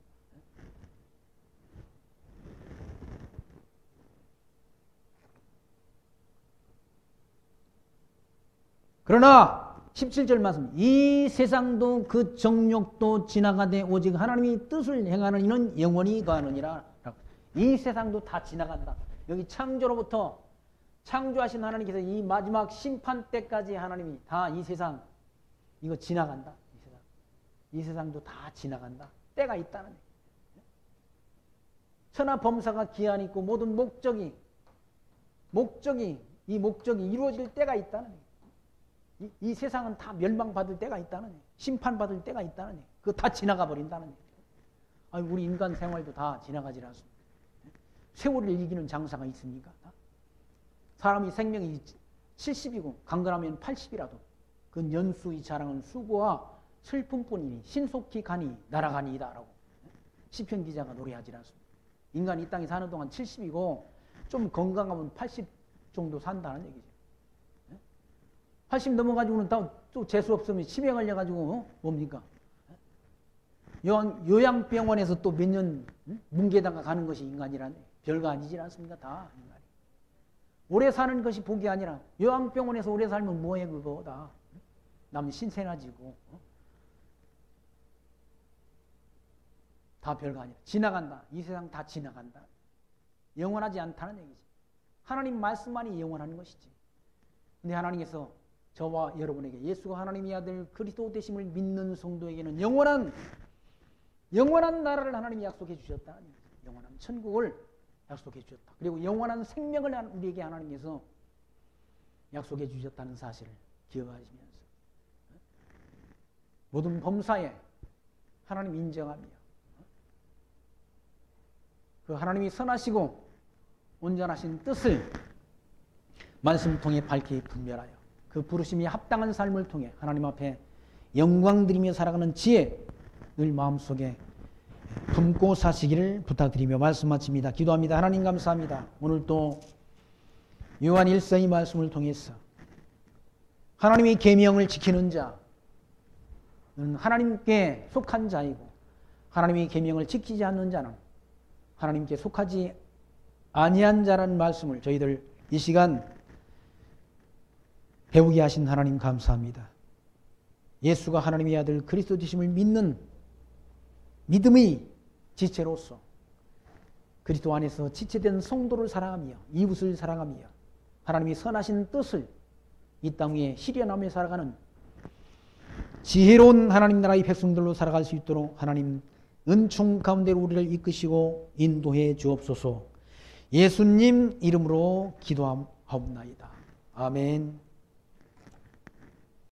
그러나 17절 말씀, 이 세상도 그 정욕도 지나가되 오직 하나님의 뜻을 행하는 이는 영원히 거하느니라. 이 세상도 다 지나간다. 여기 창조로부터 창조하신 하나님께서 이 마지막 심판 때까지 하나님이 다 이 세상 이거 지나간다. 이 세상도 다 지나간다. 때가 있다는 얘기예요. 천하 범사가 기한이 있고 모든 목적이 이루어질 때가 있다는 얘기예요. 이 세상은 다 멸망받을 때가 있다는 얘기예요. 심판받을 때가 있다는 얘기예요. 그거 다 지나가 버린다는 얘기예요. 아니, 우리 인간 생활도 다 지나가질 않습니다. 세월을 이기는 장사가 있습니까? 사람이 생명이 70이고 강건하면 80이라도 그 연수의 자랑은 수고와 슬픔뿐이니 신속히 가니 날아가니이다 라고 시편 기자가 노래하지 않습니다. 인간이 이 땅에 사는 동안 70이고 좀 건강하면 80 정도 산다는 얘기죠. 80 넘어가지고는 또 재수 없으면 치매 걸려가지고 뭡니까? 요양병원에서 또 몇 년 뭉개다가 가는 것이 인간이란 별거 아니지 않습니까? 다 인간이. 오래 사는 것이 복이 아니라 요양병원에서 오래 살면 뭐해 그거 다. 남 신세나지고 다 별거 아니라 지나간다. 이 세상 다 지나간다. 영원하지 않다는 얘기지. 하나님 말씀만이 영원한 것이지. 근데 하나님께서 저와 여러분에게 예수가 하나님의 아들 그리스도 되심을 믿는 성도에게는 영원한 나라를 하나님이 약속해 주셨다. 영원한 천국을 약속해 주셨다. 그리고 영원한 생명을 우리에게 하나님께서 약속해 주셨다는 사실을 기억하시면서 모든 범사에 하나님 인정하며 그 하나님이 선하시고 온전하신 뜻을 말씀 통해 밝히 분별하여 그 부르심이 합당한 삶을 통해 하나님 앞에 영광 드리며 살아가는 지혜 늘 마음속에 품고 사시기를 부탁드리며 말씀 마칩니다. 기도합니다. 하나님 감사합니다. 오늘 또 요한 1서의 말씀을 통해서 하나님의 계명을 지키는 자는 하나님께 속한 자이고 하나님의 계명을 지키지 않는 자는 하나님께 속하지 아니한 자라는 말씀을 저희들 이 시간 배우게 하신 하나님 감사합니다. 예수가 하나님의 아들 그리스도 되심을 믿는 믿음의 지체로서 그리스도 안에서 지체된 성도를 사랑하며 이웃을 사랑하며 하나님이 선하신 뜻을 이 땅 위에 실현하며 살아가는 지혜로운 하나님 나라의 백성들로 살아갈 수 있도록 하나님 은총 가운데로 우리를 이끄시고 인도해 주옵소서. 예수님 이름으로 기도합니다. 하옵나이다. 아멘.